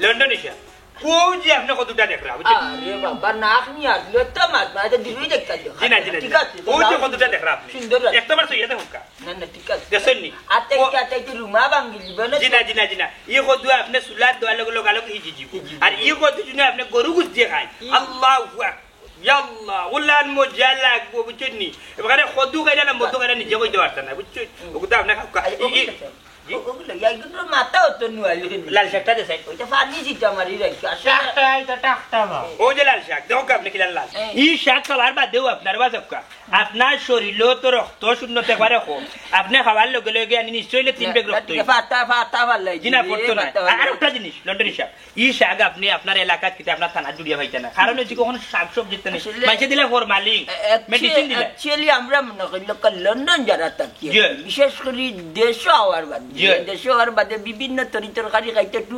London এসে কোন যে আপনি কতটা দেখরা বুঝছেন আরে বাবা নাক নি আসলো তো মাত মাতে দিবি দেখতা জি না ঠিক আছে কোন যে কতটা দেখরা আপনি সুন্দর একবার তো ইয়া দেখুন কা না ঠিক আছে দেখছেন নি আতে কি আতে কি রুমা বাঙ্গিলি বলে জি না এই কত আপনি সুলাত দোয়া লাগালো হিজি জি আর এই কত জন্য আপনি গরু গুছ দিয়ে খায় আল্লাহু আকবার ইয়াল্লাহ উলান মুজাল্লাক বুঝছেন নি এবারে কদু গাইরা না মধু গাইরা নিজে কইতে পারতা না বুঝছেন ওগুলো আপনি ওগুলো ইয়াইগুলো মাথা হতো নুয়ালি লাল শাকটা দে সাইড ওইটা পানি দিটা মারি রাখি টাকটা এটা টাকটা বা ও যে লাল শাক দেখো আপনি কি লাল এই শাক খাবার বাদ দেও আপনার বাজকা আপনার শরীরও তো রক্ত শূন্যতে পারে কম আপনি খাবার লগে লগে আনি নিশ্চয়ই 3 ব্যাগ রক্ত ফাটা ভালো জিনা পড়তো না আর একটা জিনিস লন্ডন শাক এই শাক আপনি আপনার এলাকাত কিতে আপনার থানা জুড়িয়া পাইতে না কারণ হচ্ছে কখন শাক সবজি তে মাইছে দিলে ফরমালিন মেডিসিন দিলে অ্যাকচুয়ালি আমরা মনে করি লন্ডন যারা থাকি বিশেষ করে দেশে আওয়ার দেশে হওয়ার বাদে বিভিন্ন তরকারি খাইতে একটু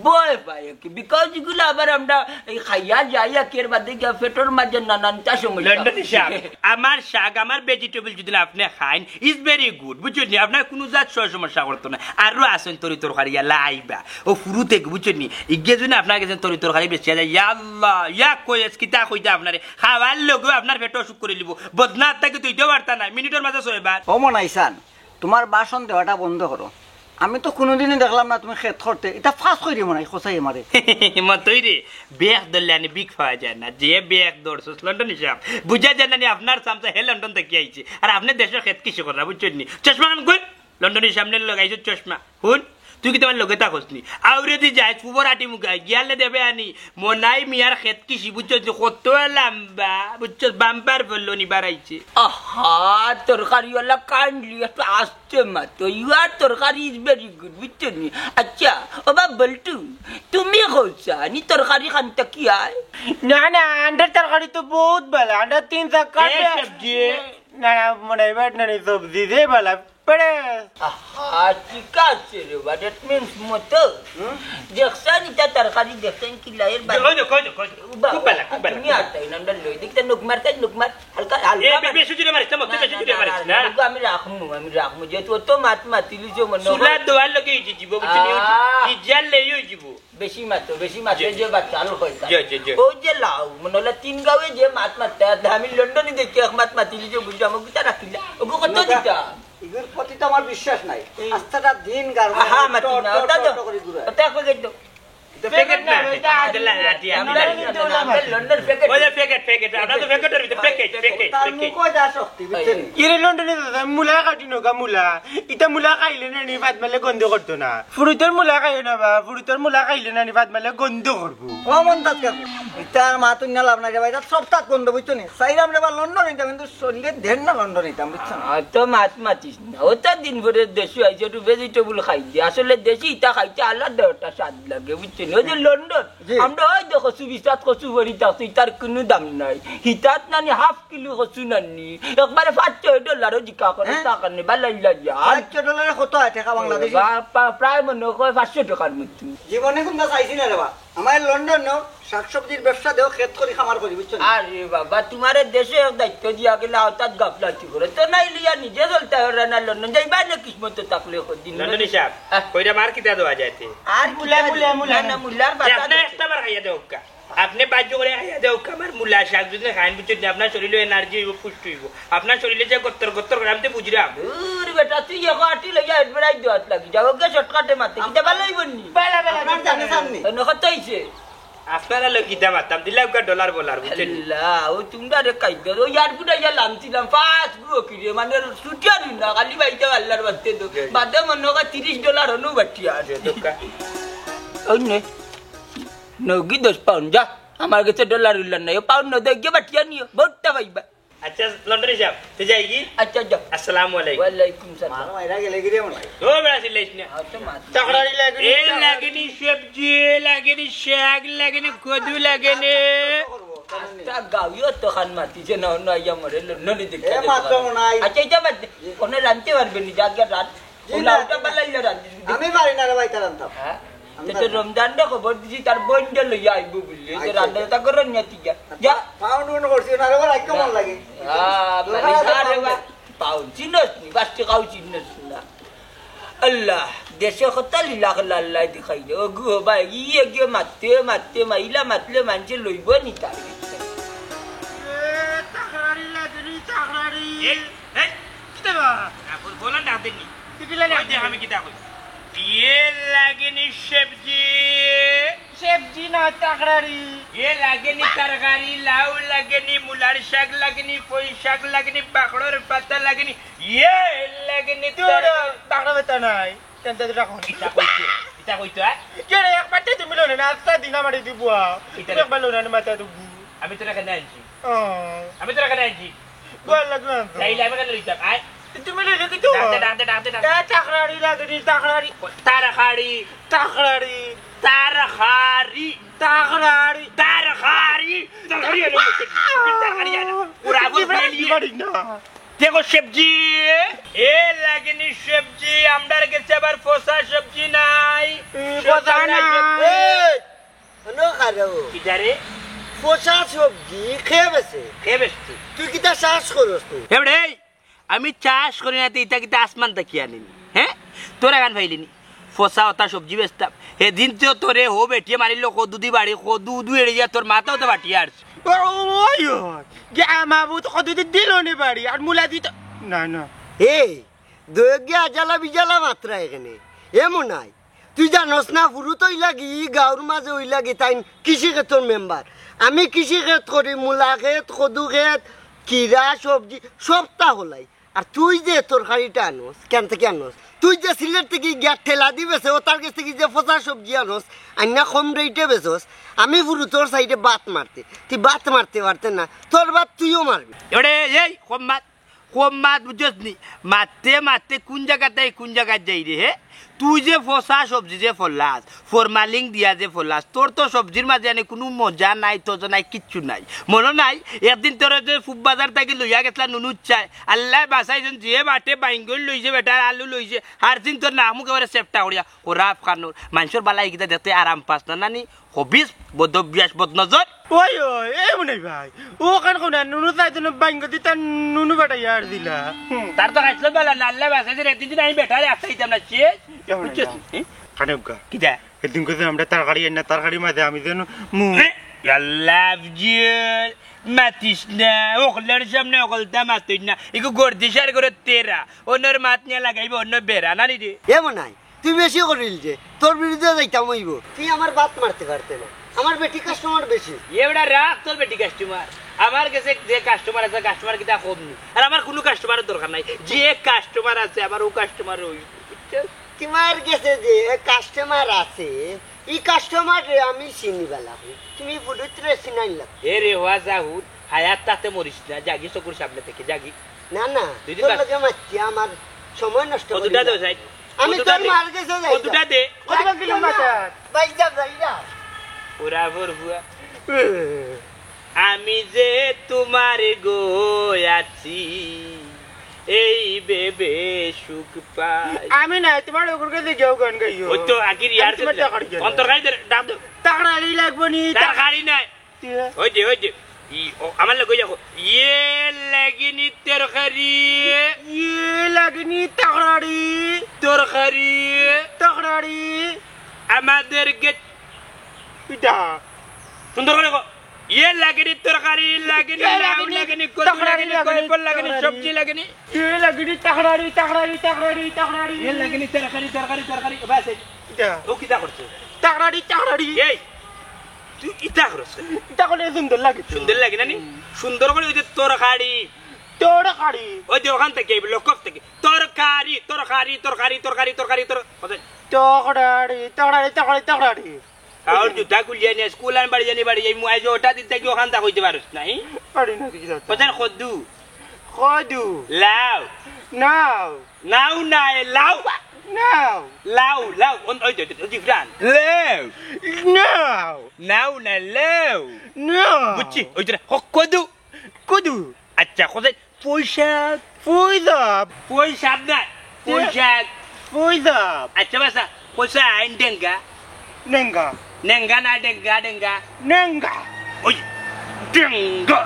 ভয় পাই বিকজ এগুলো আবার আমরা খাইয়া যাই এর বাদে পেটের মাঝে নানানটা সমস্যা আমার শাক আমার ভেজিটেবল যদি আপনি খাইন ইজ ভেরি গুড বুঝছেন আপনার কোনো জাত সমস্যা করতো না আরো আসেন তরকারি লাইবা ও ফুরু থেকে বুঝছেন ইগে যদি আপনার কাছে তরকারি বেশি যায় আল্লাহ ইয়া কইস কিতা কইতা আপনার খাওয়ার লোক আপনার পেট অসুখ করে লিব বদনাথ থেকে তুই দেওয়ার তা নাই মিনিটের মাঝে 6 বার ও মনাইসান তোমার বাসন দেওয়াটা বন্ধ করো আমি তো কোনোদিনই দেখলাম না তুমি খেত করতে এটা ফাঁস করে মনে হয় খোঁচাই মারে মতই রে বেগ ধরলে আনি বিগ পাওয়া যায় না যে বেগ দৌড়ছো লন্ডন হিসাব বুঝা যায় না আপনার সামনে হে লন্ডন থেকে আইছে আর আপনি দেশের খেত কিছু করা বুঝছেন নি চশমা খান কই লন্ডনের সামনে লাগাইছো চশমা হুন তুই কি তোমার লগে থাকসনি আউরে দি যাই ফুবর আটি মুখা গিয়ালে দেবে আনি মনাই মিয়ার খেত কিসি বুঝছো কত লম্বা বুঝছো বাম্পার বললো নি বাড়াইছে আহা তরকারিওয়ালা কাইন্ডলি একটু আসছে মাত্র ইউর তরকারি ইজ ভেরি গুড বুঝছো নি আচ্ছা ও বা বলটু তুমি কইছা নি তরকারি খানটা কি আয় না না আন্ডার তরকারি তো বহুত ভালো আন্ডার 3 টাকা সবজি না না মনে হয় না সবজি দে ভালো পড়ে আহা ঠিক আছে রে বাট ইট মিন্স মতো দেখছেন এটা তরকারি দেখছেন কি লাইর বাদ খুব ভালো তুমি আটাই নান্ডা লই দেখতে নুকমার হালকা এ বেশি জুড়ে মারিস না বেশি জুড়ে মারিস না আমি রাখমু যেহেতু তো মাতিলি যে মনে সুলা দোয়ার লগে জীব বুঝছেন কি জাল লইও জীব বেশি মাত্র যে বাচ্চা আলো কইতা জি ও যে লাউ মনে হলো 3 গাঁয়ে যে মাত আমি লন্ডনে দেখি এক মাতিলি যে বুঝা আমাকে তা রাখিলা ওগো কত দিতা এগুলোর প্রতি তো আমার বিশ্বাস নাই আস্তাটা দিন গার হ্যাঁ মাতি না ওটা কই গেল প্যাকেট না আদলা আটি আমরা লন্ডন প্যাকেট ওই প্যাকেট আমরা তো প্যাকেটের ভিতরে প্যাকেট তার মুখে যা শক্তি বুঝছেন ইরে লন্ডনে মুলা কাটিনো গা মুলা ইটা মুলা খাইলে না নি ভাত মালে গন্ধ করতো না ফুরুতের মুলা খাইও না বা ফুরুতের মুলা খাইলে না নি ভাত মালে গন্ধ করবো কমন তাত কাকু ইটার মা তো না লাভ না রে ভাই এটা সব তাত বন্ধ বুঝছো নি সাইরাম রে বা লন্ডন এটা কিন্তু শরীরে দেন না লন্ডন এটা বুঝছো না তো মাতিস না ওটা দিন ভরে দেশি আইছে একটু ভেজিটেবল খাইছে আসলে দেশি ইটা খাইতে আলাদা একটা স্বাদ লাগে বুঝছো ওই যে লন্ডন আমরা ওই দেখো সুবিচাত কচু ভরি থাকছি তার কোনো দাম নাই হিতাত নানি হাফ কিলো কচু নানি একবারে $500 জিকা করে টাকা নেই বালাইলা যায় $500 কত আছে টাকা বাংলাদেশি প্রায় মনে হয় 500 টাকার মতো জীবনে কোনটা চাইছি না রে বা আমার লন্ডন নো শাকসবজির ব্যবসা দেও খেত করি খামার করি বুঝছো আরে বাবা তোমার দেশে এক দায়িত্ব দিয়া গেলে হঠাৎ গাফলাতি করে তো নাই লিয়া নিজে চলতে হবে না লন্ডন যাইবা না কিসমত থাকলে দিন লন্ডন হিসাব কইরা মার কিতা দেওয়া যাইতে আর মুলা না মুলার বাতা আপনি একটা বার খাইয়া দেও কা আপনি বাজ্য করে খাইয়া দেও কা আমার মুলা শাক যদি খাইন বুঝছেন আপনার শরীরে এনার্জি হইব পুষ্টি হইব আপনার শরীরে যে গত্তর করে আমি তো বুঝিরাম দূর বেটা তুই এক আটি লইয়া এডভাইস দেওয়াত লাগি যাও কে শর্টকাটে মারতে কিটা ভালো হইবনি বালা আপনার জানে সামনে নকত হইছে আপনারা লোক কিতা মারতাম দিলাম কা ডলার বলার বুঝছেন আল্লাহ ও তোমরা রে কাইদা ও ইয়ার বুড়া ইয়া লামছিলাম পাঁচ গো কি রে মানে ছুটিয়া দিন না খালি বাইতে আল্লাহর বাতে দো বাদে মনে কা $30 হনু বাটিয়া আছে দোকা ওই নে নগি 10 পাউন্ড যা আমার কাছে ডলার উল্লার নাই পাউন্ড ন দেখে বাটিয়া নিও বহুতটা পাইবা আচ্ছা লন্ডন হিসাব তো যাইগি আচ্ছা যা আসসালামু আলাইকুম ওয়ালাইকুম সালাম মারো মাইরা গেলে গিরে মনে ও বেড়া সিলাইছ না আচ্ছা মা তকরারি লাগে এ লাগেনি সবজি লাগেনি শাক লাগেনি কদু লাগেনি তা গাওয়ো তো খান মাতিছে না না ইয়া মরে লন্ডনে দেখে এ মাত্র নাই আচ্ছা এটা বাদ কোনে রানতে পারবে নি জায়গা রাত ওটা বালাইলা রাত আমি পারি না রে ভাই তার আনতাম হ্যাঁ তো রমজান দে খবর দিছি তার বন্ডে লইয়া আইব বলি যে রান্না তা করে নিতি যা পাউন্ড কোন করছি না রে ভাই কেমন লাগে মানে আরে পাউন্ড চিনস নি বাস্তি কাউ চিনস না আল্লাহ দেশে কথা লীলা লাল্লাই দেখাই রে গো ভাই ইয়ে গিয়ে মারতে মারতে মাইলা মারলে মানুষে লইব নি তার তাকরারি লাগনি তাকরারি এই এই কিতা বা আপন বলেন না দেনি কিলা ওই যে আমি কিতা কই ये লাগেনি সবজি সবজি না তাকরারি ये লাগেনি তরকারি লাউ লাগেনি মুলার শাক লাগেনি পই শাক লাগেনি বাকড়র পাতা লাগেনি ये লাগেনি তোর তাকরা বেতা নাই কেনতে রাখো কিতা কইতো কেরে এক পাতে তুমি লনে না আস্তা দিনা মারি দিব এটা- এক বালো না মাথা দুবু আমি তোরা কেন আনছি ও আনছি বল লাগনা তাইলে আমি কেন লইতাম আয় তুমি লনে কি তো ডাকতে তাকরারি লাগনি তাকরারি তারকারি তাকরারি তারকারি তাকরারি তারকারি আনো পুরা বলি বাড়ি না দেখো সবজি এ লাগেনি সবজি আমদার কাছে আবার ফসা সবজি নাই কথা না হলো খারো কি জারে পোষা সবজি খেয়ে বেছে খেয়ে বেশি তুই কিতা চাষ করস তুই এবারে আমি চাষ করি না তো ইটা কিতা আসমান তাকি আনিনি হ্যাঁ তোরা গান ফাইলিনি ফসা হতা সবজি বেচতাম এদিন তো তোরে হো বেটিয়ে মারিল কদু দি বাড়ি কদু এড়ে যা তোর মাথাও তো বাটিয়ে আসছে ওই গে আমাবু তো কত দিল নে বাড়ি আর মুলা দিত না না এই দয়গিয়া আজালা বিজালা মাত্রা এখানে এমন নাই তুই জানস না ফুরু তো লাগি গাঁর মাঝে ওই লাগি তাই কৃষি ক্ষেত্রের মেম্বার আমি কৃষি ক্ষেত করি মূলা ক্ষেত কদু ক্ষেত কিরা সবজি সবটা হলাই আর তুই যে তরকারিটা আনোস কেন থেকে আনোস তুই যে সিলেট থেকে গিয়া ঠেলা দি বেছে ও তার কাছ থেকে যে ফসা সবজি আনোস আন্না কম রেটে বেছোস আমি ফুরু তোর সাইডে বাত মারতে তুই বাত মারতে পারতে না তোর বাত তুইও মারবি এবারে এই কম মাত বুঝছ নি মারতে কোন জায়গায় যাই রে হে তুই যে ফসা সবজি যে ফলাস ফরমালিং দিয়া যে ফলাস তোর তো সবজির মাঝে আনি কোনো মজা নাই তোজা নাই কিচ্ছু নাই মনে নাই একদিন তোর যে ফুব বাজার থেকে লইয়া গেছলা নুনু চাই আল্লাহ বাসাইছেন যে বাটে বাইঙ্গল লইছে বেটা আলু লইছে আর দিন তোর নামু একেবারে চেপটা করিয়া ওরা খানোর মানুষের বালা এইকেইটা দেখতে আরাম পাস না নানি হবিস বদভ্যাস বদনজর ওই ওই এ মনে ভাই ও কান কোন নুনু চাইতো না বাইঙ্গ দিতা নুনু বেটা ইয়ার দিলা তার তো খাইছিল বেলা না আল্লাহ বাসাইছে একদিন যদি আমি বেটারে আসতেইতাম না সে বুঝছিস কানেগা কিটা এদিন কইতে আমরা তরকারি এনে তরকারি মাঝে আমি যেন মু আল্লাহ জিল মাতিস না ওকলের সামনে ওকলটা মাতিস না এগো গর্দিশার করে তেরা অন্যর মাত নিয়ে লাগাইবে অন্য বেড়া না রে এমন নাই তুই বেশি করিল যে তোর বিরুদ্ধে যাইতাম হইব তুই আমার বাত মারতে পারতে না আমার বেটি কাস্টমার বেশি এবারে রাখ তোর বেটি কাস্টমার আমার কাছে যে কাস্টমার আছে কাস্টমার কিটা কম নি আর আমার কোনো কাস্টমারের দরকার নাই যে কাস্টমার আছে আমার ও কাস্টমার ওই তোমার কাছে যে কাস্টমার আছে এই কাস্টমার আমি চিনিবেলা তুমি পুরুত্রে চিনাইলা এ রে হওয়া যাহুদ হায়াত তাতে মরিস না জাগি চকুর সামনে থেকে জাগি না না তোর লগে মারছি আমার সময় নষ্ট করি কতটা দেও যাই আমি তোর মার কাছে যাই কতটা দে কত কিলোমিটার বাইজা ওরা ভরবুয়া আমি যে তোমার গোয়াছি এই বেবে সুখ পাই আমি না তোমার ওর কাছে যাও গান গাইও ওই তো আগের ইয়ার অন্তর্গাড়ি ডাব দে তরকারি লাগবে নি তার গাড়ি নাই ওই যে আমার লোক যাবো ইয়ে লাগিনি তরকারি ইয়ে লাগনি তরকারি তরকারি আমাদেরকে পিতা সুন্দর করে ইয়ে লাগেনি তরকারি লাগেনি লাউ লাগেনি কচু লাগেনি কয়পল লাগেনি সবজি লাগেনি ইয়ে লাগনি তরকারি ইয়ে লাগেনি তরকারি বাস পিতা ও কিটা করছে তরকারি এই তুই ইটা করছে এটা কোন সুন্দর লাগে সুন্দর লাগে না নি সুন্দর করে ওই যে তরকারি ওই যে ওখান থেকে লোক থেকে তরকারি আর জুতা খুলিয়ে নিয়ে স্কুল আন বাড়ি যাই মুই যে ওটা দিতে কি ওখান তা কইতে পারছ নাই কোথায় খদ্দু লাউ নাও নাই লাউ ওই যে ডিফারেন্ট নাও না লাউ বুঝছি ওই যে কদু আচ্ছা কোথায় পয়সা না আচ্ছা বাসা পয়সা আইন ডেঙ্গা না ডেঙ্গা ওই ডেঙ্গা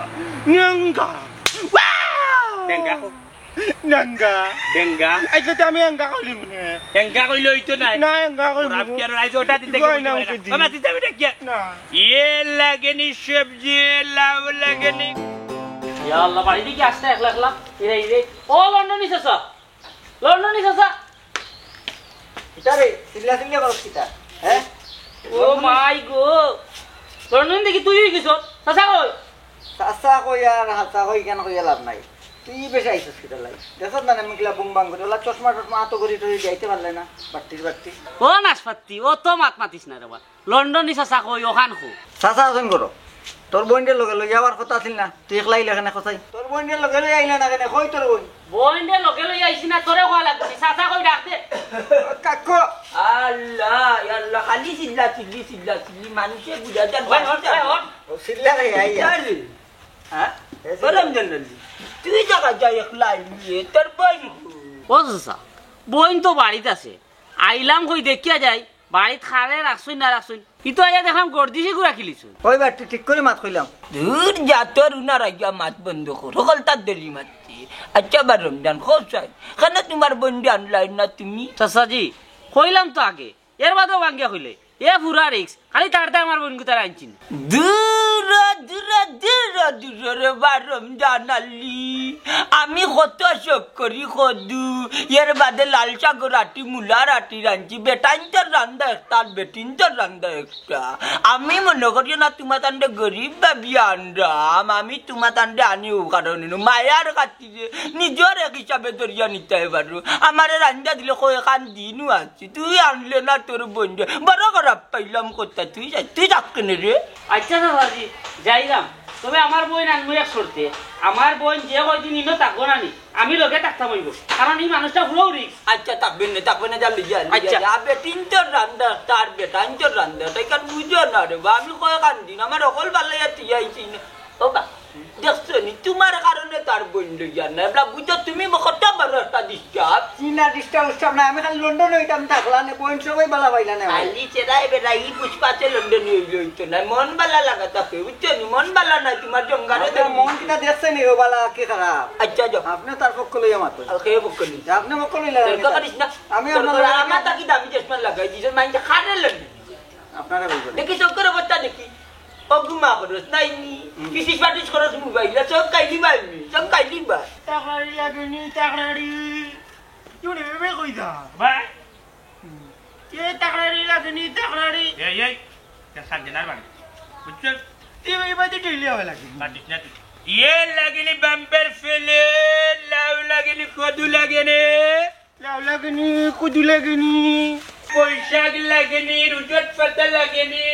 নাঙ্গা ডেঙ্গা আচ্ছা তো আমি আঙ্গা কইলি মনে ডেঙ্গা কইলে হইতো না না আঙ্গা কইলি आप क्या राइस उठा दी हम आती तभी क्या না ये लगनी सब्जी लाव लगनी ইয়া আল্লাহ বাড়ি দিকে আসতে একলা একলা ইরে ইরে ও লন্ডনি চাচা কিতারে সিল্লা সিল্লা করছ কিতা হ্যাঁ ও মাই গো লন্ডন দেখি তুই গেছ চাচা কই চাচা কই আর হাসা কই কেন কই লাভ নাই তুই বেশ আইছিস কিতা লাই দেখছ না মিকলা বুং বাং করে ওলা চশমা টশমা আতো করে তুই যাইতে পারলে না বাট্টি ও নাশপাতি ও তো মাতিস না রে বা লন্ডনি চাচা কই ওখান খু চাচা আছেন করো তোর বইন্ডের লগে লই যাওয়ার কথা আছিল না তুই একলা আইলা কেন কথাই তোর বইন্ডের লগে লই আইলা না কেন কই তোর বই বইন্ডে লগে লই আইছি না তোরে কোয়া লাগবি চাচা কই ডাক দে কাকু আল্লাহ আল্লাহ খালি সিল্লা মানুষে বুঝা যান সিল্লা রে আইয়া হ্যাঁ বলম জানলি তুই জায়গা যাই একলা আইলি তোর বই ও চাচা বইন তো বাড়িতে আছে আইলাম কই দেখিয়া যাই বাড়িত খালে রাখছই না রাখছই কিন্তু আইয়া দেখলাম গর্দিসে গুড়া খিলিছু ওই বাটি ঠিক করে মাত কইলাম দূর যা তোর উনার আইয়া মাত বন্ধ কর সকল তার দেরি মাতছি আচ্ছা বার রমজান খুব চাই কেন তোমার বন্ধু আনলাই না তুমি চাচাজি কইলাম তো আগে এর বাদেও ভাঙ্গিয়া কইলে এ পুরা রিক্স খালি তাড়াতাড়ি আমার বোন গুতার আনছিন দূর রে বার রমজান আলি আমি কত শোক করি কদু এর বাদে লাল শাক রাটি মুলা রাটি রাঁধছি বেটাইনটার রান্দা একটা আর বেটিনটার রান্দা একটা আমি মনে করি না তোমার তান্ডে গরিব ভাবি আনরাম আমি তোমার তান্ডে আনিও কারণ মায়ার কাটিয়ে নিজের এক হিসাবে দরিয়া নিতে পারো আমার রান্দা দিলে কয়েকান দিনও আছি তুই আনলে না তোর বন্ধু বড় খারাপ পাইলাম কোথা তুই যাক রে আচ্ছা চাচাজি যাইলাম তবে আমার বোন আনবো এক সরতে আমার বোন যে কয়দিন ইনো থাকবো না নি আমি লগে থাকতাম হইব কারণ এই মানুষটা পুরো রিক্স আচ্ছা থাকবেন না জানলি আচ্ছা। আবে তিনটার রান্দা তার বেটা তিনটার রান্দা তাই কারণ বুঝো না রে বা আমি কয়েকান দিন আমার অকল বালাইয়া তিয়াইছি না ও বা দেখছো নি তোমার কারণে তার বোন লইয়া না এবলা বুঝো তুমি কত বড় একটা ডিস্টার্ব চীনা ডিস্টার্ব না আমি খালি লন্ডনে হইতাম থাকলা না পয়েন্ট সবাই বালা পাইলা না খালি চেরাই বেড়াই পুষ্পাতে লন্ডন হইতো না মন বালা লাগা থাকে বুঝছো নি মন বালা না তোমার জঙ্গারে মন কিটা দেখছে নি ও বালা কি খারাপ আচ্ছা যাও আপনি তার পক্ষ লইয়া মাতো খেয়ে বকলি আপনি পক্ষ লইলা দরকার করিস না আমি আমার তাকি দামি চশমা লাগাই দিছে মাইন্ডে খারে লন্ডন আপনারা বলবেন দেখি চক্কর বাচ্চা দেখি অগুমা করস নাই নি কিসিস পাটিস করস মোবাইল সব কাইলি বাইনি সব কাইলি বা টাকরাড়ি লাগেনি ইউনি বেবে কইদা ভাই এ টাকরাড়ি লাগেনি এই সাজনার বাড়ি বুঝছো এই বাজে ঢিলি হবে লাগে বাটিস না ये लगनी बम्पर फेले लाव लगनी कदू लगने লাউ লাগেনি কুদু লাগেনি पोशाक लगनी रुजट पता लगनी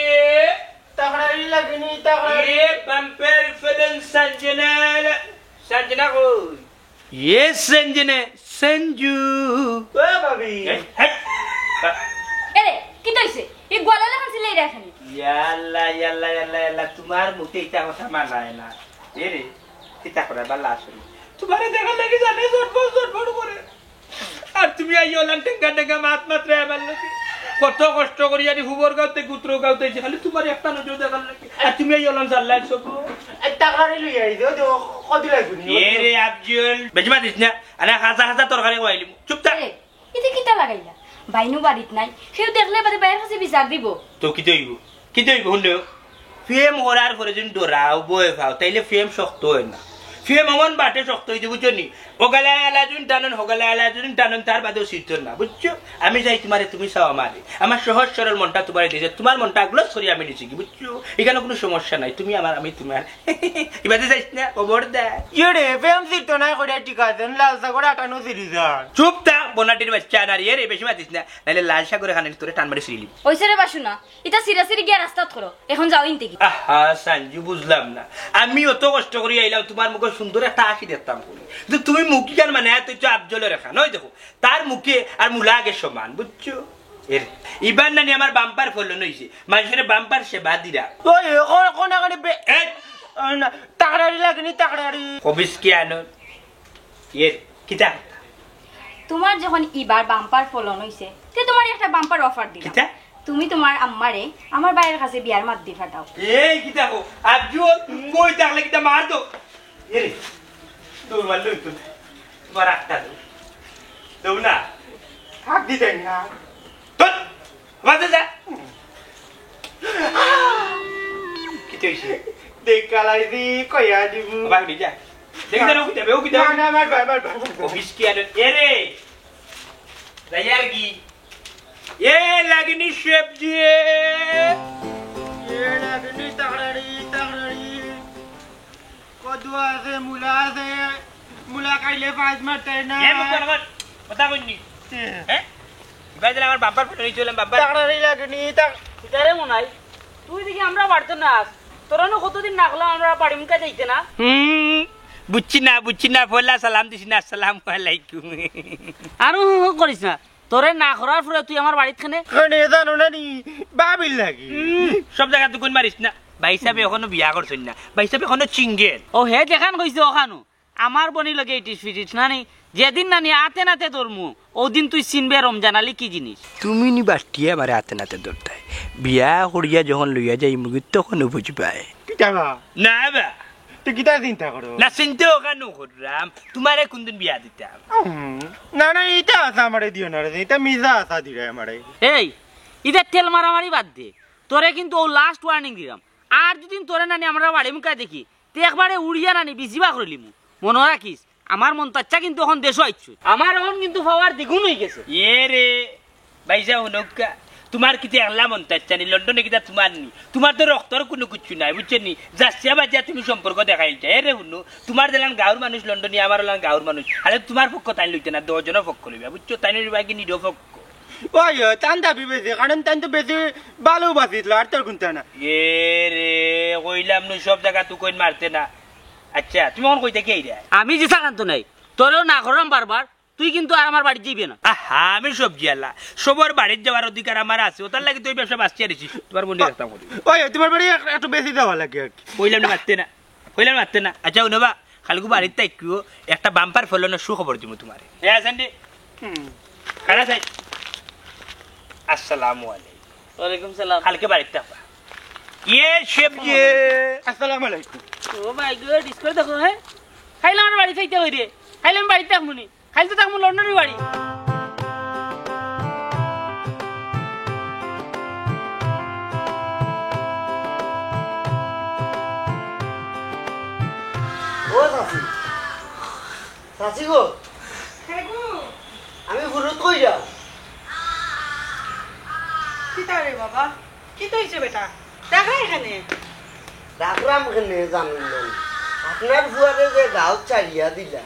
টাকরাড়ি লাগেনি ये बम्पर फिल्म संजना को ये संजना संजू ও ভাবি এরে কি কইছে এই গলা লাগান ছিলে রাখনি याल्ला तुम्हार मुते इतना কথা মানায় না এরে কিতা করে বালা আসলে তোমারে দেখা লাগি জানে জোর করে আর তুমি আইও লান্টে গাডেগা মাত রে বাল্লা কত কষ্ট করি আনি হুবর গাউতে গুত্র গাউতে খালি তোমার একটা নজর দেখার লাগে আর তুমি আইও লান জাল্লাই সব টাকরাড়ি লইয়া দিও কদু লাগেনি এরে আব্দুল বেজমা দিস না আরে হাজা তরকারি কইলি চুপ থাক এরে ইতি কিটা লাগাইলা বাইনু বাড়িত নাই সেও দেখলে বাদে বাইরের কাছে বিচার দিব তো কি দইব হুন্ডো ফেম করার পরে যদি ডরাও বয়ে ফাও তাইলে ফেম শক্ত হয় না ফেম এমন বাটে শক্ত হইতে বুঝছো নি ওগালা আলা যদি টানন তার বাদেও শিরত না বুঝছো আমি যাই তোমারে তুমি চাও আমারে আমার সহজ সরল মনটা তোমার দিয়েছে তোমার মনটা আগলো সরি আমি নিছি কি বুঝছো এখানে কোনো সমস্যা নাই তুমি আমার আমি তোমার এবারে যাইস না খবর দে ইড়ে ফেম সিট না করে ঠিক আছে লাল সাগর আটানো সিরিজার চুপ থাক বোনাটির বাচ্চা না রে বেশি মাতিস না নাইলে লাল সাগরে খানে তোরে টানবাড়ি সিরিলি ওইসে রে বাসু না এটা সিরাসিরি গিয়া রাস্তাত করো এখন যাও ইনতে কি আহা সঞ্জু বুঝলাম না আমি অত কষ্ট করে আইলাম তোমার মুখে সুন্দর একটা হাসি দেখতাম কিন্তু তুমি মুখি কেন মানে এত আবজলে রেখা নয় দেখো তার মুখে আর মুলা আগে সমান বুঝছো এর ইবার নানি আমার বাম্পার ফলন হইছে মানুষের বাম্পার সেবা দিরা ওই কোন কোন টাকরাড়ি লাগেনি কবিস কি আনো এর কিতা তোমার যখন ইবার বাম্পার ফলন হইছে তে তোমার একটা বাম্পার অফার দিলাম কিতা তুমি তোমার আম্মারে আমার বাইরের কাছে বিয়ার মাত দি ফাটাও এই কিতা কো আজও কই থাকলে কিতা মার দো এরে দৌড় মারলো তো তোমার একটা দেও না থাক দিতেন না তোর বাজে যা কি চইছে দেখ কালাই দি কইয়া দিব বাবু যা দেখ দেন ও কি দেবে না মার মার অফিস কি আর এ রে तैयार की ये लगनी सब्जी ये लगनी तगड़ी कद्दू আছে মুলা খাইলে পাঁচ মারতে না ये मुकर मत बता कुछ नहीं हैं বাইরে আমার বাম্পার ফটো নিয়েছিলাম বাম্পার তাগড়াড়ি লাগনি তাগ এটারে মনে হয় তুই দেখি আমরা বাড়তো না তোরা না কতদিন না গেলাম আমরা বাড়ি মুখা যাইতে না বুঝছি না বললা সালাম দিছি না আসসালামু আলাইকুম আরো করিস না তোরে না করার পরে তুই আমার বাড়িতে খানে কনে জানো না নি বাবিল লাগি সব জায়গা তুই কোন মারিস না ভাই সাহেব এখনো বিয়া করছেন না ভাই সাহেব এখনো চিঙ্গেল ও হে দেখান কইছে ওখানো আমার বনি লগে ইটিস ফিটিস না নি যেদিন নানি আতে নাতে তোর মু ওদিন তুই চিনবে রমজান আলী কি জিনিস তুমি নি বাষ্টিয়া মারে হাতে নাতে দরতাই বিয়া করিয়া যখন লইয়া যাই মুগি তখন বুঝবাই কিটাবা না বা তুই কিটা চিন্তা করো না চিন্তা ওখানে করলাম তোমারে কোনদিন বিয়া দিতাম না না এটা আসা আমারে দিও না রে এটা মিজা আসা দিরে আমারে এই ইদের তেল মারামারি বাদ দে তোরে কিন্তু ও লাস্ট ওয়ার্নিং দিলাম আর যদি তোরে নানি আমরা বাড়ি মুখা দেখি তুই একবারে উড়িয়া নানি বিজিবা করলিমু মনে রাখিস আমার মন তাচ্চা কিন্তু এখন দেশ আইছু আমার এখন কিন্তু পাওয়ার দ্বিগুণ হয়ে গেছে এ রে ভাইসা হুনকা তোমার কিতে আল্লাহ মন তাচ্চানি লন্ডনে কিতা তোমার নি তোমার তো রক্তর কোনো কিছু নাই বুঝছেন নি যাচ্ছিয়া বাচ্চা তুমি সম্পর্ক দেখাইলছে এ রে হুনু তোমার দিলাম গাঁর মানুষ লন্ডনে আমার হলাম গাঁর মানুষ আরে তোমার পক্ষ তাই লইতে না 10 জনের পক্ষ লইবা বুঝছো তাই লইবা কি নিরো পক্ষ ওই চান্দা বিবেছে কারণ তাই তো বেশি ভালোবাসিল আর তোর কোনটা না এ রে কইলাম নু সব জায়গা তুই কইন মারতে না আচ্ছা তুমি এখন কইতে কি আইরা আমি যে সাকান্ত নাই তোরেও না করলাম বারবার তুই কিন্তু আর আমার বাড়ি যাইবে না আহা আমি সবজি আল্লাহ সবার বাড়ির যাওয়ার অধিকার আমার আছে ওটার লাগে তুই ব্যবসা বাঁচিয়ে দিছিস তোমার বন্ধু রাস্তা করি ওই তোমার বাড়ি একটু বেশি দেওয়া লাগে আর কি কইলাম মারতে না আচ্ছা উনবা খালকু বাড়ির তাইকিও একটা বাম্পার ফলনের সুখবর দিব তোমারে এ আছেন রে খানা চাই আসসালামু আলাইকুম ওয়ালাইকুম সালাম কালকে বাড়িতে থাকবা ইয়ে সবজি আসসালামু আলাইকুম ও মাই গড ডিসকর দেখো হ্যাঁ খাইলাম আমার বাড়ি চাইতে হই রে খাইলাম বাড়িতে থাকমুনি খাইতে থাকমু লন্ডনের বাড়ি ও চাচি চাচি গো আমি ফুরুত কই যাও রে বাবা কি তো হইছে বেটা দেখা এখানে ডাকরাম কেনে জানুন না আপনার বুয়ারে যে গাঁও চারিয়া দিলা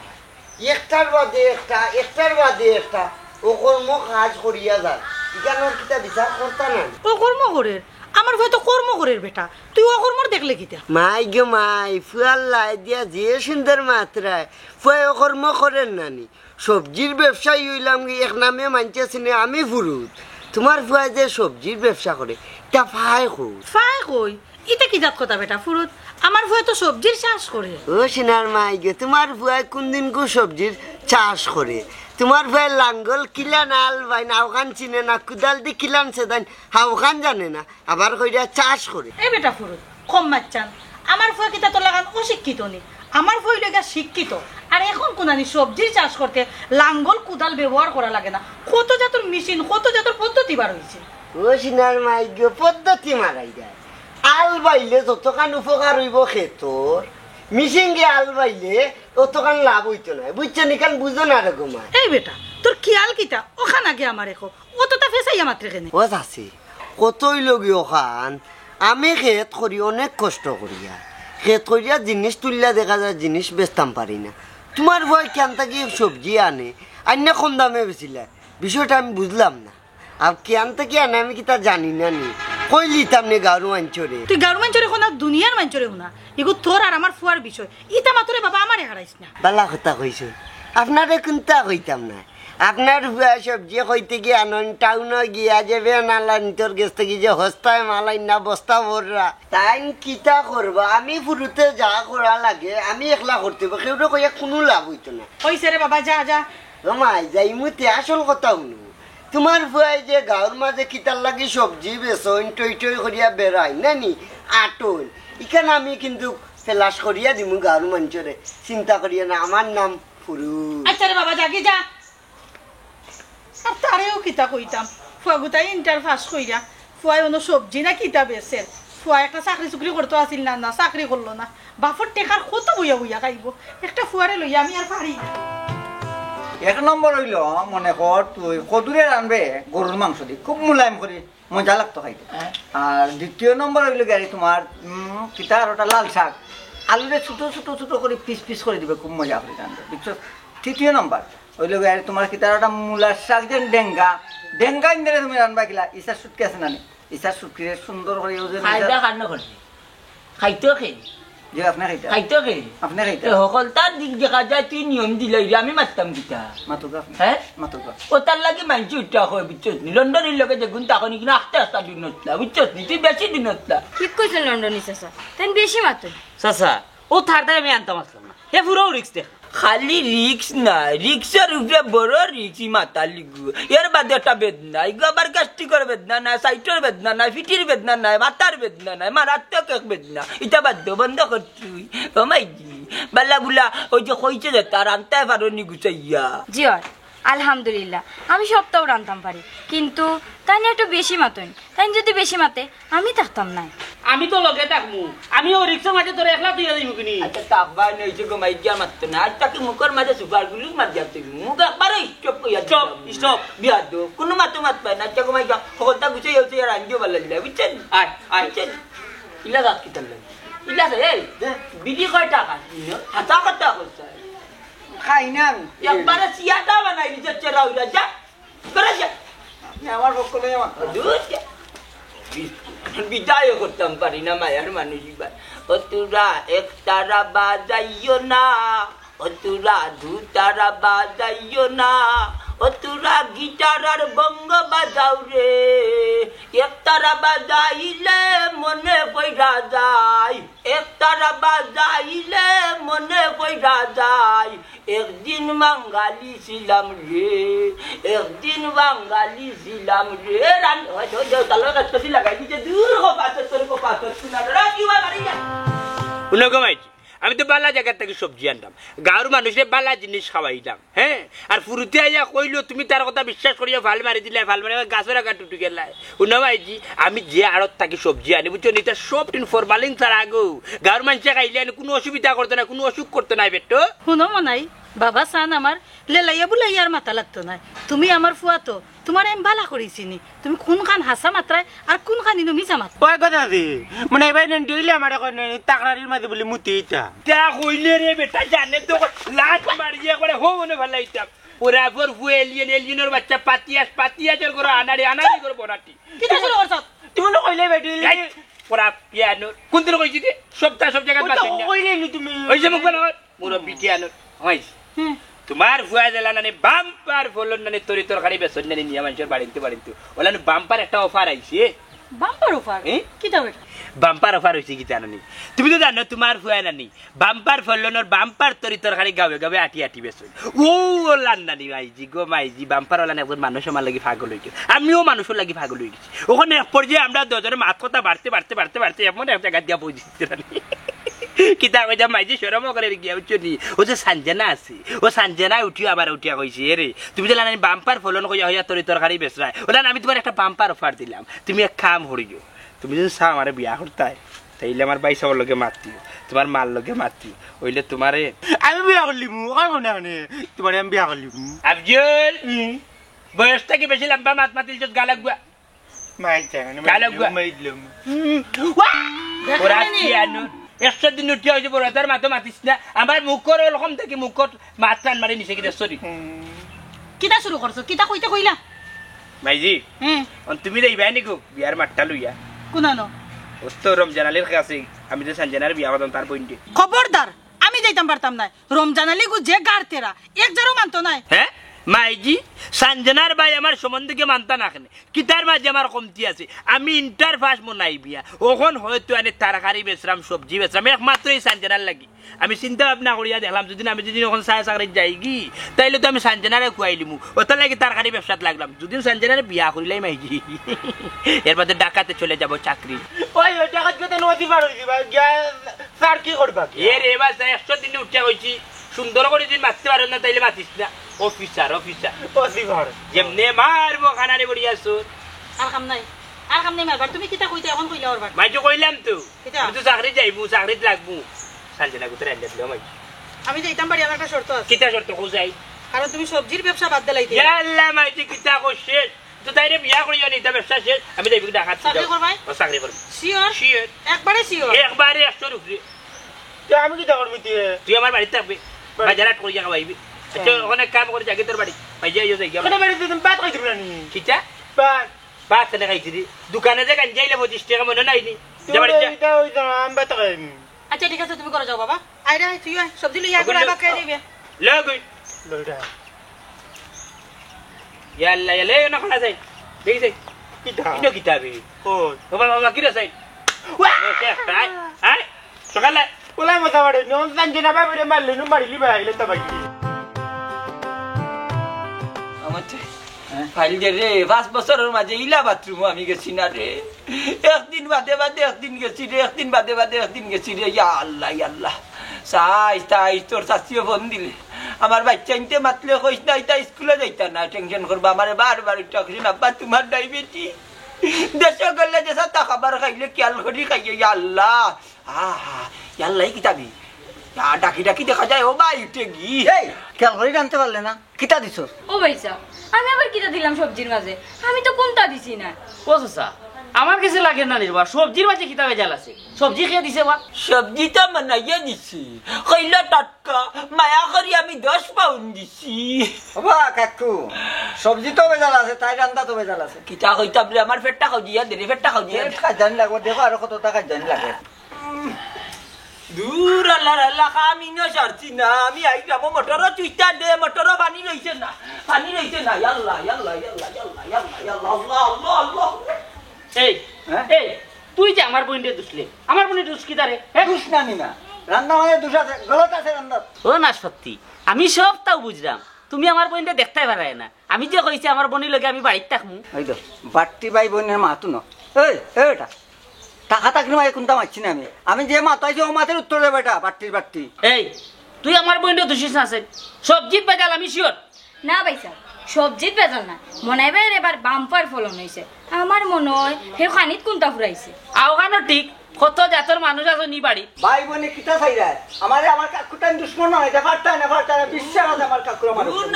একটার বাদে একটা ও কর্ম কাজ করিয়া যায় ইকানোর কিতা বিচার করতা না ও কর্ম করের আমার হয়তো কর্ম করের বেটা তুই ও কর্মর দেখলে কিতা মাই গো মাই ফুয়াল লাই দিয়া যে সুন্দর মাত্রায় ফুয়া কর্ম করেন নানি সবজির ব্যবসায়ী হইলাম এক নামে মানছে চিনে আমি ফুরুত তোমার ফুয়া যে সবজির ব্যবসা করে তা ফাই খুব ফাই কই ইটা কি জাত কথা বেটা ফুরুত আমার ভয় তো সবজির চাষ করে ও সিনার মাই গে তোমার ফুয়ায় কোনদিন কো সবজির চাষ করে তোমার ফুয়ায় লাঙ্গল কিলান আল ভাই নাওখান চিনে না কুদাল দি কিলান সেদান হাওখান জানে না আবার কইরা চাষ করে এ বেটা ফুরুত কম মাচ্চান আমার ভয় কিতা তো লাগান অশিক্ষিত নি আমার ভয় লেগা শিক্ষিত আর এখন কোনানি সবজির চাষ করতে লাঙ্গল কুদাল ব্যবহার করা লাগে না কত জাতর মেশিন কত জাতর পদ্ধতি বার হইছে ও সিনার মাই গে পদ্ধতি মারাই যায় আল বাইলে যতখান উপকার হইব খেতর মিশিংগে আল বাইলে অতখান লাভ হইতো না বুঝছেন এখান বুঝো না রে গোমা এই বেটা তোর খেয়াল কিতা ওখান আগে আমার এখন অতটা ফেসাইয়া মাত্রে কেনে ও আছে কতই লগি ওখান আমি খেত করি অনেক কষ্ট করিয়া খেত করিয়া জিনিস তুললা দেখা যায় জিনিস বেচতাম পারি না তোমার ভয় কেন থাকি সবজি আনে আন্য কম দামে বেচিলা বিষয়টা আমি বুঝলাম না আর কেন থেকে আনে আমি কি তা জানি না নি কই লিতাম নে গারু আঞ্চরে তুই গারু মাঞ্চরে শোনা দুনিয়ার মাঞ্চরে শোনা এগো তোর আর আমার ফুয়ার বিষয় ইটা মাত্রে বাবা আমারে হারাইস না বালা কথা কইছো আপনারে কোনটা কইতাম না আপনার ভুয়া সবজি কইতে গিয়ে আনন টাউনে গিয়া যাবে নালান তোর গেছ থেকে যে হস্তায় মালাই না বস্তা ভররা তাই কিতা করবা আমি ফুরুতে যা করা লাগে আমি একলা করতে হবে কেউ কইয়া কোনো লাভ হইতো না হইছে রে বাবা যা যা রমাই যাই মুতে আসল কথা শুনো তোমার ভুয়াই যে গাঁর মাঝে কিতার লাগি সবজি বেচন টই টই করিয়া বেড়াই নানি আটন এখানে আমি কিন্তু ফেলাস করিয়া দিমু গাঁর মঞ্চরে চিন্তা করিয়া না আমার নাম ফুরু আচ্ছা রে বাবা জাগি যা আর তারেও কিতা কইতাম ফুয়াগুতাই ইন্টার পাস কইরা ফুয়াই অন্য সবজি না কিতা বেছে ফুয়া একটা চাকরি চুকরি করতে আসিল না না চাকরি করলো না বাপর টেকার কত বইয়া বইয়া খাইব একটা ফুয়ারে লইয়া আমি আর পারি না। 1 নম্বর হইল মনে কর তুই কদুরে রানবে গরুর মাংস দি খুব মুলায়ম করে মজা লাগতো খাইতে। আর দ্বিতীয় নম্বর হইল গাড়ি তোমার কিতা আর ওটা লাল শাক আলুরে ছোট ছোট ছোট করে পিস পিস করে দিবে খুব মজা করে রানবে বুঝছো। তৃতীয় নম্বর হইল গাড়ি তোমার কিতা ওটা মূলার শাক যে ডেঙ্গা ইন্দারে তুমি রানবা কিলা ইসার সুটকি আছে না ইসার সুটকি সুন্দর করে খাইতা কান্ন করছে খাইতো খেয়ে যে আপনি খাইতে খাইতো খেয়ে আপনি খাইতে সকল তার দিক দেখা যায় তুই নিয়ম দিলাই আমি মারতাম কিতা মাতুকা আপনি হ্যাঁ মাতুকা ও তার লাগে মানছি উঠা হয় বুঝছত নি লন্ডনের লোকে দেখুন তখন কিনা আস্তে আস্তে দিন হতলা বুঝছত নি তুই বেশি দিন হতলা ঠিক কইছেন লন্ডনী চাচা তাই বেশি মাত্র চাচা ও থারটাই আমি আনতাম আসলাম না হে পুরো রিক্স দেখ খালি রিক্স না রিক্সের উপরে বড় রিক্সই মাথা লিগু এর বাদে একটা বেদনা আবার গ্যাস্ট্রিকের বেদনা নাই সাইটের বেদনা নাই ফিটির বেদনা নাই মাথার বেদনা নাই মারাত্মক এক বেদনা এটা বাধ্য বন্ধ করছি ও মাইজি বালা বুলা ওই যে কইছে যে তার আনতে পারো নি গুছাইয়া জিওর আলহামদুলিল্লাহ আমি সবটাও রান্তাম পারি কিন্তু তাই না একটু বেশি মাতন তাই যদি বেশি মাতে আমি থাকতাম না আমি তো লগে থাকমু আমি ও রিক্সার মাঝে তোর একলা তুই যাইব কিনি আচ্ছা তাকবা নইছে গো মাইজিয়া মারতো না আর তাকে মুখের মাঝে সুপার গুলি মার যাতে মুখ একবারে স্টপ কইয়া স্টপ স্টপ বিয়া দো কোনো মাতো মাত পায় না আচ্ছা গো মাইজিয়া সকলটা গুছাই হচ্ছে আর আনজো ভালো লাগে বুঝছেন আয় আয় বুঝছেন ইলা রাত কি তার লাগে ইলা এই বিডি কয় টাকা হাতা কত করছে খাই না আমি একবারে সিয়াটা বানাই দিছে চেরা হইলা যা করে যা আমার পক্ষ লই আমার বিদায় করতাম পারি না মায়ার মানুষ ও তুরা একতারা বাজাইও না ও তুরা দুতারা বাজাইও না ও তুরা গিটার আর বঙ্গ বাজাও রে একতারা বাজাইলে মনে পয়রা যায় একতারা বাজাইলে মনে পয়রা যায় একদিন বাঙালি ছিলাম রে একদিন বাঙালি ছিলাম রে তালর কাছে লাগাই দিতে দূর হো পাথর তোর কো পাথর শোনা রাখি বাড়ি যা উনগমাইছি আমি তো বালা জায়গা থেকে সবজি আনতাম গাঁর মানুষে বালা জিনিস খাওয়াইলাম হ্যাঁ আর ফুরুতে আইয়া কইলো তুমি তার কথা বিশ্বাস করিয়া ভাল মারি দিলে ভাল মারি গাছের আগা টুটু গেলাই উনমাইজি আমি যে আড়ত থাকি সবজি আনি বুঝছো নিতা সব দিন ফরমালিন ছাড়া আগো গাঁর মানুষে খাইলে কোনো অসুবিধা করতো না কোনো অসুখ করতো না বেটো শুনো মনাই বাবা চান আমার লেলাইয়া বুলাইয়া আর মাথা লাগতো না তুমি আমার ফুয়া তো তোমার আমি বালা করেছিনি তুমি কোনখান হাসা মাত্রায় আর কোনখান ইনো মিছা মাত্রা কয় কথা দি মানে এবার দিলে আমার এখন তাকরারির মাঝে বলে মুতি এটা তা কইলে রে বেটা জানে তো লাট মারিয়া করে হো মনে ভালো হইতাম ওরা ফর এলিয়েনের বাচ্চা পাতিয়াস করে আনাড়ি করে বড়াটি কিটা শুরু করছ তুমি না কইলে বেটিলে ওরা পিয়ানো কোন দিন কইছি যে সব জায়গা বাতিল না কইলে নি তুমি ওই যে মুখ বলো মোর পিয়ানো হইছে তোমার ফুয়া জেলা নানে বাম্পার ফলন নানে তরি তরকারি বেসন নানে নিয়া মানুষের বাড়িতে ওলানো বাম্পার একটা অফার আইছে বাম্পার অফার কিটা বেটা বাম্পার অফার হইছে কি জানো নি তুমি তো জানো তোমার ফুয়া নানি বাম্পার ফলনের বাম্পার তরি তরকারি গাবে আটি বেসন ও ওলান নানি মাইজি গো মাইজি বাম্পার ওলান একজন মানুষ আমার লাগি পাগল হয়ে গেছে আমিও মানুষের লাগি পাগল হয়ে গেছি ওখানে এক পর্যায়ে আমরা দুজনের মাথা কথা বাড়তে এমন এক জায়গা দিয়া পৌঁছেছি কিতা কইতা মাইজি শরম করে গিয়া উঠছি ও যে সাঞ্জনা আছে ও সাঞ্জনা উঠিয়া কইছে রে তুমি যে লানি বাম্পার ফলন কইয়া হইয়া তরি তরকারি বেচরায় ওলা আমি তোমার একটা বাম্পার অফার দিলাম তুমি এক কাম করিও তুমি যদি চা আমারে বিয়া করতাই তাইলে আমার ভাই সবার লগে মাতিও তোমার মার লগে মাতিও হইলে তোমারে আমি বিয়া করলিম তোমার আমি বিয়া করলিম আফজল বয়সটা কি বেশি লম্বা মাতিল গালাগুয়া ওরা পিয়ানো 100 দিন উঠিয়া হয়েছে বড় তার মাথা মাতিস না আমার মুখর ওরকম থেকে মুখর মাছ টান মারি নিছে কিনা সরি কিটা শুরু করছ কিটা কইতে কইলা ভাইজি তুমি দেইবা নিকো বিয়ার মাঠটা লইয়া কোনানো ওস্তো রমজান আলীর কাছে আমি যে সঞ্জনার বিয়া করতাম তার পয়েন্টে খবরদার আমি যাইতাম পারতাম না রমজান আলী গু যে গাড়তেরা এক জারও মানতো না হ্যাঁ মাইজি সঞ্জনার ভাই আমার সম্বন্ধকে মানতা না কেন কি তার মাঝে আমার কমতি আছে আমি ইন্টার পাস মনাই বিয়া ওখন হয়তো আমি তরকারি বেচরাম সবজি বেচরাম একমাত্র এই সঞ্জনার লাগি আমি চিন্তা ভাবনা করিয়া দেখলাম যদি ওখান চায় চাকরি যাই কি তাইলে তো আমি সঞ্জনারে খুয়াইলিমু ওটার লাগি তরকারি ব্যবসাত লাগলাম যদি সঞ্জনারে বিয়া করিলাই মাইজি এর মধ্যে ডাকাতে চলে যাব চাকরি ওই ডাকাত কত নদী পার হইছি ভাই স্যার কি করবা এ রে বাস 100 দিনে উঠে হইছি সুন্দর করে যদি মারতে পারো না তাইলে মাতিস না অফিসার অফিসার অসিঘর যেমনে মারবো খানারে বড়িয়া সুর আর কাম নাই আর কাম নাই মারবার তুমি কিতা কইতে এখন কইলা ওরবার মাইজো কইলাম তো কিতা? আমি তো চাকরি যাইবো চাকরিত লাগবো সালজনা গুতরে আনলে দিলো মাই আমি যাইতাম বাড়ি আমার একটা শর্ত আছে কিতা শর্ত খুঁজাই কারণ তুমি সবজির ব্যবসা বাদ দিলাইতে ইয়াল্লা মাইতি কিতা কো শেষ তো তাইরে বিয়া করিও নি তবে শেষ আমি যাইবো ডাকাত চাকরি করবাই? চাকরি করব শিওর শিওর একবারে শিওর একবারে 100 রুপি আমি কি করবি তুই আমার বাড়িতে থাকবি বাজারাত করিয়া খাওয়াইবি আচ্ছা অনেক কাম করে যাকে তোর বাড়ি পাইয়া যাই গিয়া কোন বাড়িতে তুমি বাদ খাইছো না নি কিতা বাদ পাঁচ টাকা খাইছি রে দোকানে যে গাঞ্জাইলে 25 টাকা মনে নাই নি তুমি এটা ওই আমি বাদ খাই আচ্ছা ঠিক আছে তুমি করে যাও বাবা আইরা তুই আয়, সবজি লইয়া করে আইবা খাই দিবে লগই লইরা ইয়াল্লা ইয়ালে না খানা যাই দেখি যাই কিটা ইনো কিতাবে ও বাবা বাবা কিরা যাই আয় আয় সকালে ওলা মজা বাড়ে নন জানজনা বাবারে মারলে নু মারিলি বাইলে তো বাকি আমার ফাইল যে রে 5 বছরের মাঝে ইলা বাথরুম আমি গেছি না রে একদিন বাদে বাদে একদিন গেছি রে একদিন বাদে বাদে একদিন গেছি রে ইয়া আল্লাহ সাই তাই তোর শাস্তিও ফোন দিলে আমার বাচ্চা ইনতে মাতলে কইস না এটা স্কুলে যাইতা না টেনশন করবা আমারে বারবার টকছিন আব্বা তোমার ডায়াবেটিস দেশে গেলে যে সাতা খাবার খাইলে খেয়াল করি খাই ইয়া আল্লাহ ইয়া আল্লাহ কিতাবি ডাকি ডাকি দেখা যায় ও ভাই উঠে গি এই খেয়াল করে জানতে পারলে না কিতা দিছ ও ভাইসা আমি আবার কিটা দিলাম সবজির মাঝে আমি তো কোনটা দিছি না ও চাচা আমার কাছে লাগে না নির্বা সবজির মাঝে কিতা ভেজাল আছে সবজি খেয়ে দিছে বা সবজিটা বানাইয়া দিছি কইলা টাটকা মায়া করি আমি 10 পাউন্ড দিছি বাবা কাকু সবজি তো বেজাল আছে তাই রান্না তো বেজাল আছে কিতা কইতাম রে আমার পেটটা খাও দিয়া দেরি পেটটা খাও দিয়া কাজ জানি লাগবে দেখো আর কত টাকা জানি লাগে দূর আল্লাহ আল্লাহ আমি না সারছি না আমি আইলাম মোটর চুইটা দে মোটর পানি রইছে না আল্লাহ আল্লাহ আল্লাহ আল্লাহ আল্লাহ আল্লাহ আল্লাহ এই হ্যাঁ? এই তুই যে আমার বোনকে দুসলে আমার বোনের দুস কি তারে দুষ না নিনা রান্না মানে দুষ আছে গলত আছে রান্না ও না সত্যি আমি সব তাও বুঝলাম তুমি আমার বোনটা দেখতে পারায় না আমি যে কইছি আমার বোনের লগে আমি বাড়িতে থাকমু এই তো বাট্টি ভাই বোনের মাতু ন এই এটা টাকা থাকলে মাই কোনটা মারছি না আমি যে মাতাইছি ও মাতের উত্তর দেবে এটা বাট্টি এই তুই আমার বোনটা দুষিস না সবজির বেজাল আমি শিওর না ভাইসা সবজির বেজাল না মনে হয় এবার বাম্পার ফলন হয়েছে আমার মনে হয় হে খানিত কোনটা ফুরাইছে আওগানো ঠিক কত জাতর মানুষ আছে নি বাড়ি ভাই বোনে কিতা চাই যায় আমার কাকুটান দুশ্মন নয় এটা ফাটতায় না বিশ্বাস আছে আমার কাকুর আমার দূর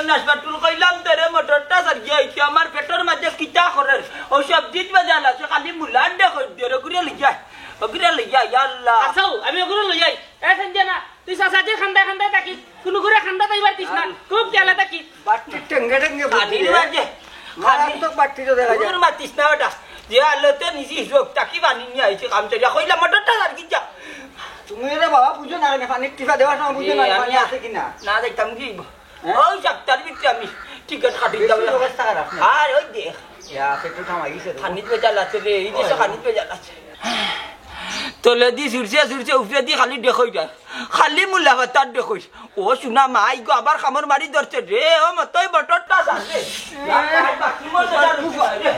নাশবাতুল কইলাম তোরে মোটরটা সারিয়ে আইছি আমার পেটের মাঝে কিতা করে ও সবজিত বাজাল আছে খালি মুলান দে কই দে গুরে লইয়া ইয়া আল্লাহ আসাও আমি ওগুলো লই যাই এ সঞ্জনা তুই সাসাতে খান্দায় থাকি কোনো করে খান্দা তাইবার দিস না খুব গেলা থাকি বাট্টি টেঙ্গে খালির মাঝে খালি তো বাট্টি তো দেখা যায় দূর মাতিস না ওটা যে আলোতে নিছি সব টাকি বানি নিয়ে আইছি কাম চলিয়া কইলাম মোটরটা সারি যা তুমি রে বাবা বুঝো না পানির টিপা দেওয়ার সময় বুঝো না পানি আছে কিনা না দেখতাম কি ওই চাকতার ভিতরে আমি টিকিট কাটি যাবে ব্যবস্থা রাখ না আর ওই দেখ ইয়া পেট্রোল থামাই গেছে খানিত বেজাল আছে রে এই দেশে খানিত বেজাল আছে তলে দি সুরছে উপরে দি খালি দেখই যায় খালি মুলা ভাতার দেখই ও শুনা মাই গো আবার খামর মারি ধরছে রে ও মতই বটরটা আছে বাকি মোর রে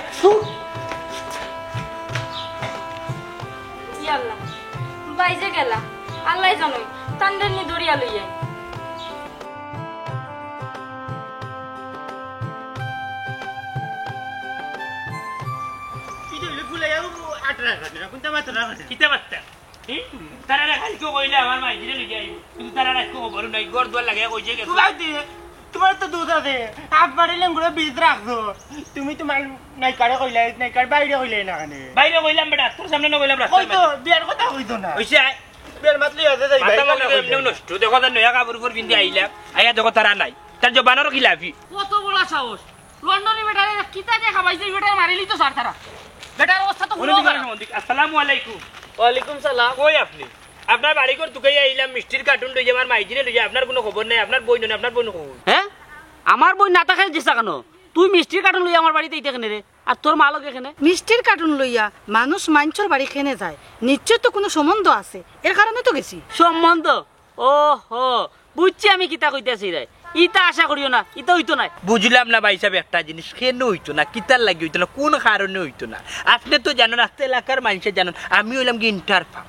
ইয়াল্লা বাইজে গেলা আল্লাহ জানোই তান্ডের নি দড়িয়া লইয়া এটা হইলে ফুলাই আটরা কাটে কোনটা মাত্রা কাটে কিতা বাত্তা তারা খালি কেউ কইলে আমার মাই দিলে লইয়া আইব কিন্তু তারা কেউ বড় নাই গড় দোয়ার লাগে কইছে গেছে তোমার তো দুধ আছে হাত বাড়িলে গুলো বীজ রাখছো তুমি তোমার নাইকারে কইলে নাইকার বাইরে কইলে না কানে বাইরে কইলাম বেটা তোর সামনে না কইলাম রাস্তা কইতো বিয়ার কথা কইতো না হইছে বিয়ার মাতলি আছে যাই মাথা মনে এমনি নষ্ট দেখো তার নয়া কাপড় উপর পিন্ধে আইলাম আইয়া দেখো তারা নাই তার জবানেরও কি লাভি কত বড় সাহস লন্ডনে বেটারে কিতা যে খাবাইছে বেটারে মারিলি তো সার তারা বেটার অবস্থা তো হলো আসসালামু আলাইকুম ওয়ালাইকুম সালাম কই আপনি আপনার বাড়ি করে তুকাই আইলাম মিষ্টির কার্টুন লইয়া আমার মাইজিরে লইয়া আপনার কোনো খবর নাই আপনার বই নেই আপনার বই খবর হ্যাঁ আমার বই না থাকার চেষ্টা কেন তুই মিষ্টির কার্টুন লই আমার বাড়িতে এইটা কেনে রে আর তোর মালক এখানে মিষ্টির কার্টুন লইয়া মানুষ মাঞ্চর বাড়ি খেনে যায় নিশ্চয় তো কোনো সম্বন্ধ আছে এর কারণে তো গেছি সম্বন্ধ ও হো বুঝছি আমি কিতা কইতেছি রে ইটা আশা করিও না, ইটা হইতো না। বুঝলাম না ভাই সাহেব একটা জিনিস, কেন হইতো না, কিতার লাগি হইতো না, কোন কারণে হইতো না? আপনি তো জানেন, আস্তে এলাকার মানুষে জানেন আমি হইলাম কি ইন্টার পাস,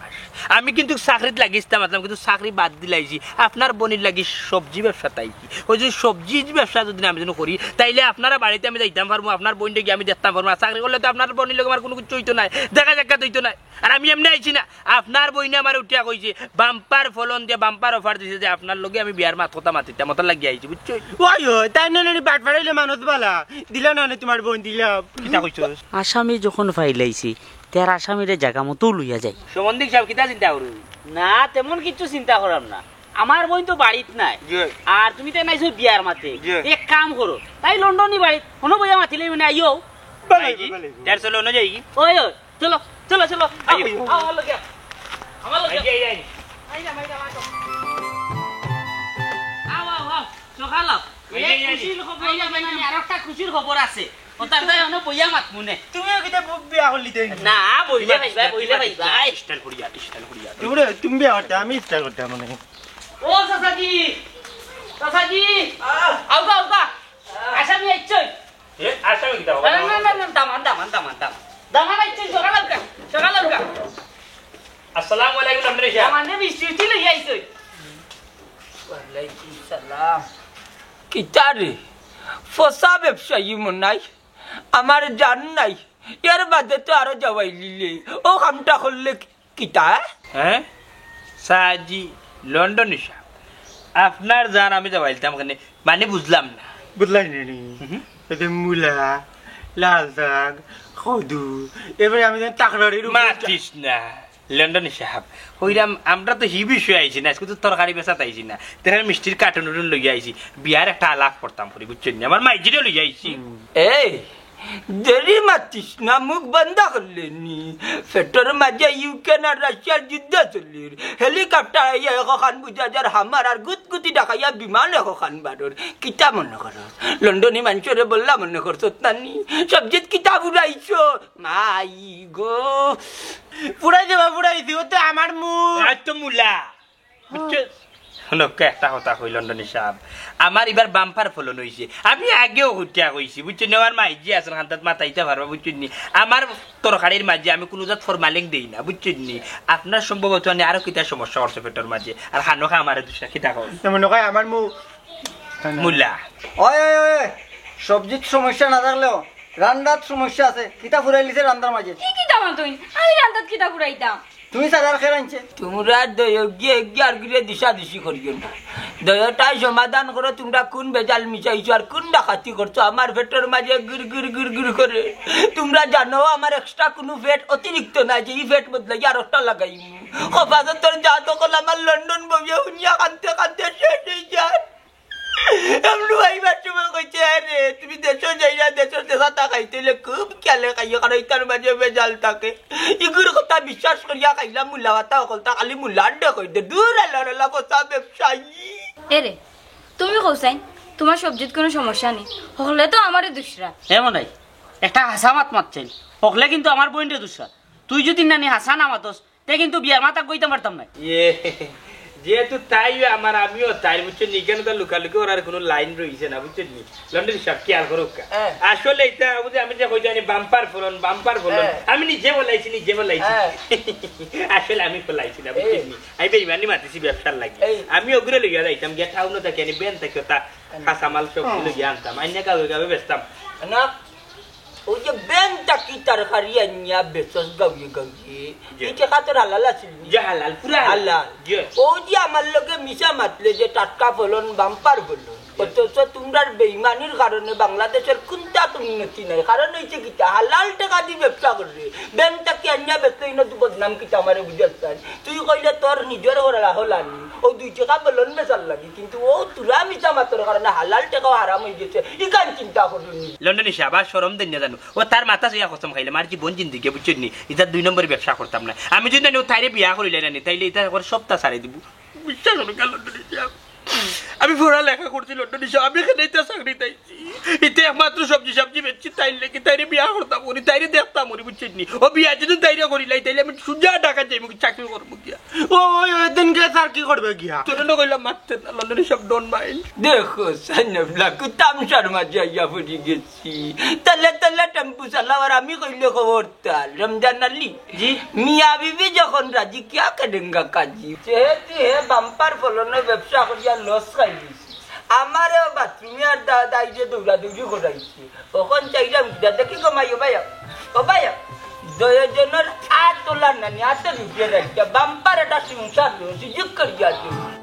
আমি কিন্তু চাকরিত লাগিয়েছিলাম আসলাম, কিন্তু চাকরি বাদ দিলাইছি আপনার বনির লাগি সবজি ব্যবসা তাইছি। ওই যে সবজি ব্যবসা যদি আমি যেন করি তাইলে আপনারা বাড়িতে আমি যাইতাম পারবো, আপনার বোনটা গিয়ে আমি দেখতাম পারবো। চাকরি করলে তো আপনার বোনের লোক আমার কোনো কিছু হইতো না, দেখা সাক্ষাৎ হইতো না। আর আমি এমনি আইছি না, আপনার বইনে আমার উঠিয়া কইছে বাম্পার ফলন দিয়ে বাম্পার অফার দিছে যে আপনার লগে আমি বিয়ার কথা মাতিতাম, মতো লাগিয়ে আইছি, বুঝছো? ওই তাই না বাট ফাড়াইলে মানুষ বালা দিলা না তোমার বোন দিলাম। কিতা কইছো? আসামি যখন ফাইলাইছি তার আসামিরে জায়গা মতো লইয়া যাই। সম্বন্ধে সাহেব কিতা চিন্তা করু? না তেমন কিছু চিন্তা করাম না, আমার বোন তো বাড়িত নাই, আর তুমি তো নাইছো বিয়ার মাতে। এক কাম করো, তাই লন্ডনই বাড়িত কোনো বইয়া মাতিলে মানে আইও। চলো না যাই, ওই ওই চলো চলো চলো খুশির খবর আছে। তুমিও কিতা বিয়া করলি তো? না বইলে ভাইবা, বইলে ভাইবা। স্টাইল করিয়া, স্টাইল করিয়া। তুমি বিয়া করতে, আমি স্টাইল করতে মানে। ও চাচাজি, চাচাজি আউগা আউগা, আসামি আইছই। আসামি কিতা না না না না, দামান দামান দামান দামান দামান আইছই, সকাল আউগা সকাল আউগা। আসসালামু আলাইকুম লন্ডন সাহেব। দামান নে মিষ্টি লই আইছই। ওয়ালাইকুম সালাম। কিতা রে ফসা ব্যবসায়ী মনাই, আমার জান নাই, এর বাদে তো আরো যাওয়াই লিলে ও কামটা করলে কিতা? হ্যাঁ সাজি লন্ডন সাহেব, আপনার জান আমি যাবাইতাম কেন মানে বুঝলাম না। বুঝলাই নি মূলা, লাল শাক, কদু, এবারে আমি তাকড়ারির মাতিস না লন্ডন সাহেব, হইরাম আমরা তো হি বিষয় আইছি না, আজকে তো তরকারি বেচা তাইছি না, তেনার মিষ্টির কার্টুন উটুন লই আইছি, বিয়ার একটা আলাপ করতাম করি, বুঝছেন না? আমার মাইজিরও লই আইছি। এই দেরি মাতিস না, মুখ বন্ধ করলেনি। পেটর মাঝে ইউক্রেন আর রাশিয়ার যুদ্ধ চলির, হেলিকপ্টার আইয়া এখন বুঝা যার হামার আর গুতগুতি ডাকাইয়া বিমান এখন বারোর। কিতা মনে কর লন্ডনী মানুষরে বললা মনে করছো নানি সবজিত কিতা বুড়াইছ? মাই গো পুরাই দেবা, পুরাইছি ও তো আমার মুখ। আজ তো মুলা বুঝছেন? লোককে একটা কথা কই লন্ডন সাহেব, আমার এবার বাম্পার ফলন হয়েছে, আমি আগেও হুটিয়া কইছি, বুঝছেন? আমার মাইজি আছেন হান্তাত মাথাইতে পারবা, বুঝছেন নি? আমার তরকারির মাঝে আমি কোনো জাত ফরমালিং দেই না, বুঝছেন নি? আপনার সম্ভবত আরো কিতা সমস্যা করছে পেটের মাঝে, আর খানো খা আমার দুসরা কিতা কই মনে হয় আমার মুখ মুলা। ওই ওই ওই সবজির সমস্যা না থাকলেও রান্নার সমস্যা আছে। কিতা ফুরাই লিছে রান্নার মাঝে? কি কি দাম তুই? আমি রান্দাত কিতা পুরাইতাম। তুমি সাদার খেয়ে আনছে তোমরা দয় গিয়ে আর গিয়ে দিশা দিশি করিও না, দয়টাই সমাধান করো। তোমরা কোন বেজাল মিশাইছো আর কোন ডাকাতি করছো আমার পেটের মাঝে গির গির গির গির করে? তোমরা জানো আমার এক্সট্রা কোনো ফ্যাট অতিরিক্ত নাই, যে এই ফ্যাট বদলাই আর একটা লাগাই কপাতে তোর যা তখন আমার লন্ডন বইয়া শুনিয়া কাঁদতে কাঁদতে শেষ হয়ে যায়। তুমি দেশও যাই না, দেশের দেশা খাইতে খুব খেয়ালে খাইয়ে, কারণ তার মাঝে বেজাল থাকে। এগুলোর কথা বিশ্বাস করিয়া খাইলাম মূল্যা কথা অকলতা খালি মূল্যার দেখে দূর আল্লাহ কথা ব্যবসায়ী। এরে তুমি কৌসাইন তোমার সবজিত কোনো সমস্যা নেই, হলে তো আমারই দুসরা। এমন নাই একটা হাসা মাত মাতছেন, হকলে কিন্তু আমার বোনরে দুসরা। তুই যদি নানি হাসা না মাতস তে কিন্তু বিয়ার মাতা কইতে পারতাম না। যেহেতু তাই আমার আমিও তাই, বুঝছেন? এখানে তো লুকালুকি ওরার কোনো লাইন রয়েছে না, বুঝছেন? লন্ডন সব খেয়াল করুক। আসলে এটা আমি যে কই জানি বাম্পার ফলন, বাম্পার ফলন আমি নিজে বলাইছি, নিজে বলাইছি। আসলে আমি বলাইছি না, বুঝছেন? আমি বেইমানি মাতিছি ব্যবসার লাগি। আমি ওগুলো লইয়া যাইতাম গিয়া টাউন থেকে আনি বেন থেকে তা কাঁচামাল সব লইয়া আনতাম, আইনা গাবে গাবে বেচতাম না। ওই যে বেনটা কি তরকারি আনিয়া বেচস গাউয়ে গাউয়ে, এই টাকা তোর হালাল আছিল? হালাল, পুরা হালাল। ও যে আমার লগে মিশা মাতলে যে টাটকা ফলন বাম্পার ফলন, অথচ তোমরা বেইমানির কারণে বাংলাদেশের কোনটা উন্নতি নাই। কারণ হয়েছে কিতা হালাল টাকা দিয়ে ব্যবসা করবে, বেনটা কি আনিয়া বেচলে ইনো তুই বদনাম কিতা আমারে বুঝাচ্ছেন? তুই কইলে তোর নিজের হল আনি ও 2 টাকা ফলন বেচার লাগে, কিন্তু ও তোরা মিশা মাত্র কারণে হালাল টাকাও হারাম হয়ে গেছে। ইকান চিন্তা করুন লন্ডন এসে আবার সরম দেন না জানো, ও তার মাথা সইয়া কসম খাইলে আমার জীবন জিন্দিগি, বুঝছেন নি? এটা 2 নম্বর ব্যবসা করতাম না আমি। যদি ও তাইরে বিয়া করিলে না তাইলে এটা সপ্তাহ সারে দিব, বিশ্বাস করুন লন্ডন এসে। আমি পড়ালেখা করছি লন্ডনে সব আমি এখানে চাকরি তাইছি এতে একমাত্র সবজি সবজি বেচছি তাই লেগে তাইরে বিয়া করতাম করি তাইরে দেখতাম করি বুঝছেন নি ও বিয়া যদি তাইরে করি লাই তাইলে আমি সুজা টাকা যাইব চাকরি করবো গিয়া ওই দিনকে স্যার কি করবে গিয়া তোর না কইলাম মারতে না লন্ডনে সব ডন মাইন্ড দেখো সান্নবলাকু তামসার মাঝে আইয়া পড়ি গেছি তালে তালে টেম্পু চালাবার আমি কইলে খবর তাল রমজান আলী জি মিয়া বিবি যখন রাজি কিয়া কাডেঙ্গা কাজি যেহেতু হে বাম্পার ফলনের ব্যবসা করিয়া লস খাই দিছি আমারও বাথরুমে আর দাদা যে দৌড়াদৌড়ি করাইছি তখন চাইলাম দেখি কমাইও ভাইয়া ও ভাইয়া দশজনের আর তোলার নানি হাতে রুটিয়ে রাখতে বাম্পার একটা সংসার সুযোগ করিয়া দিই